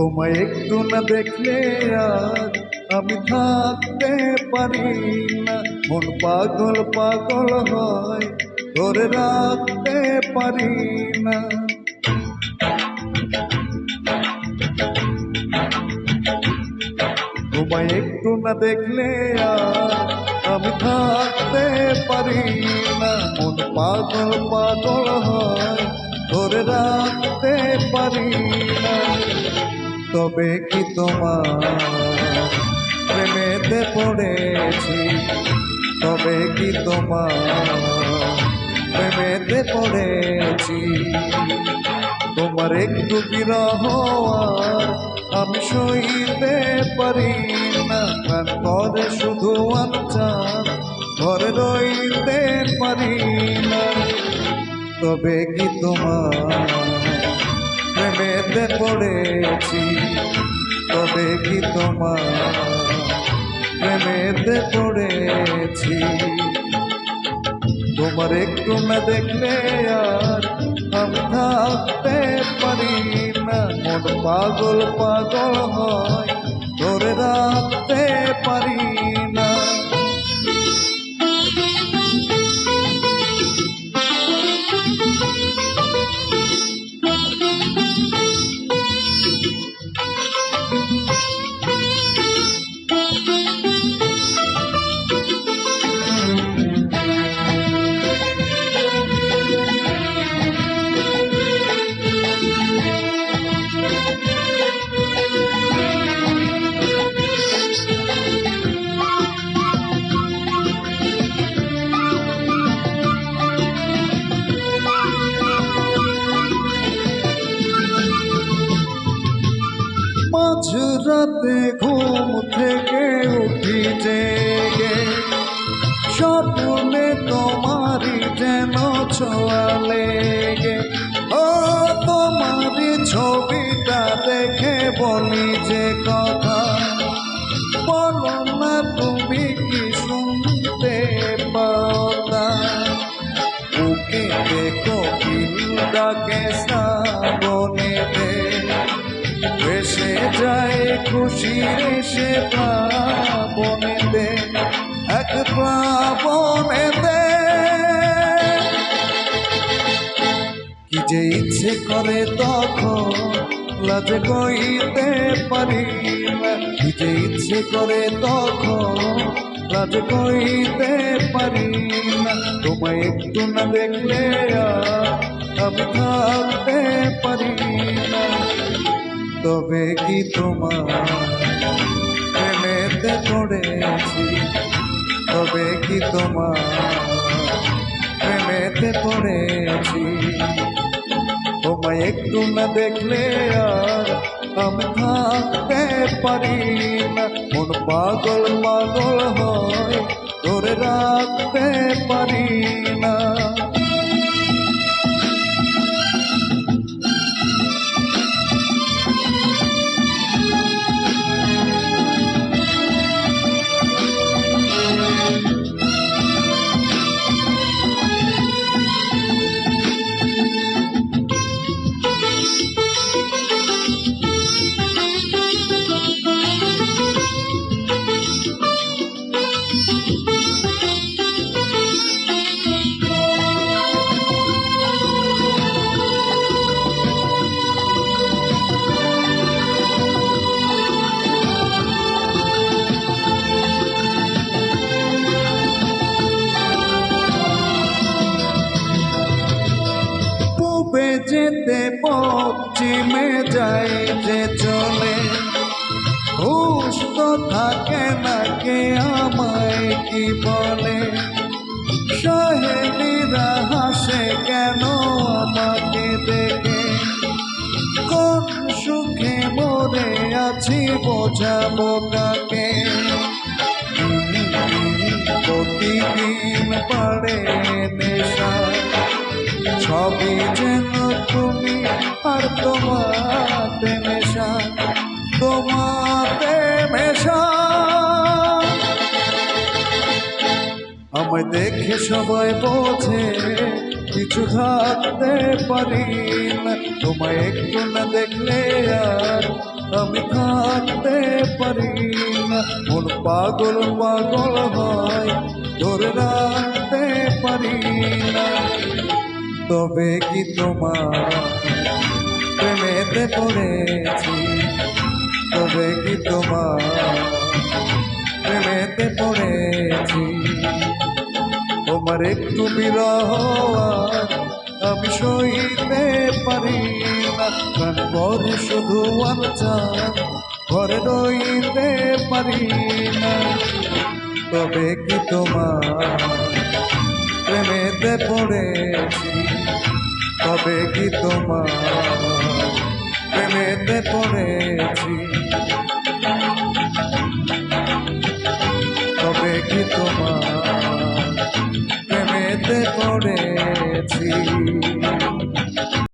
তোমায় একটু না দেখলে আর আমি থাকতে পারি না। মন পাগল পাগল হয়, ধরে রাখতে পারি না। তোমায় একটু না দেখলে আর আমি থাকতে পারি না। মন পাগল পাগল হয়, ধরে রাখতে পারি না। তবে কি তোমার প্রেমেতে পড়েছি? তবে কি তোমার প্রেমেতে পড়েছি? তোমার একটু বিরহ আর আমি সইতে পারি না। প্রাণ করে শুধু আনচান, ঘরে রইতে পারি না। তবে কি তোমার প্রেমেতে পড়েছি? তবে কি তোমার প্রেমেতে পড়েছি? তোমার একটু না দেখলে আর আমি থাকতে পারি না। মন পাগল পাগল হয়, ধরে রাখতে পারি না। মাঝরাতে ঘুম থেকে উঠি জেগে, স্বপ্নে তোমারই যেন ছোঁয়া লেগে। ও তোমারই ছবিটা দেখে বলি যে কথা, বলো না তুমি কি শুনতে পাও তা? বুকে দেখো কিল ডাকে শ্রাবণেতে, ভেসে যায় খুশির সে প্লাবনেতে, এক প্লাবনেতে। কি যে ইচ্ছে করে তখন লাজে কইতে পারি না। কি যে ইচ্ছে করে তখন লাজে কইতে পারি না। তোমায় একটু না দেখলে আর আমি থাকতে পারি না। তবে কি তোমার প্রেমেতে পড়েছি? তবে কি তোমার প্রেমেতে পড়েছি? তোমায় একটু না দেখলে আর আমি থাকতে পারি না। মন পাগল পাগল হয়, ধরে রাখতে পারি না। যেতে পশ্চিমে যাই যে চলে, হুশ তো থাকে না কে আমায় কি বলে। সহেলিরা হাসে কেন আমাকে দেখে, কোন সুখে মরে আছি বোঝাবো কাকে। প্রতিদিন পাড়ে নেশা, সবই যেন তুমি আর তোমাতে মেশা, তোমাতে মেশা। আমায় দেখে সবাই বোঝে কিছু থাকতে পারি না। তোমায় একটু না দেখলে আর আমি থাকতে পারি না। মন পাগল পাগল হয়, ধরে রাখতে পারি না। তবে কি তোমার প্রেমেতে পড়েছি, তবে কি তোমার প্রেমেতে পড়েছি। তোমার একটু বিরহ আর আমি সইতে পারি না। গান করে শুধু আলোচনা, ঘরে রইতে পারি না। তবে কি তোমার প্রেমেতে পড়েছি, তবে কি তোমার প্রেমেতে পড়েছি, তবে কি তোমার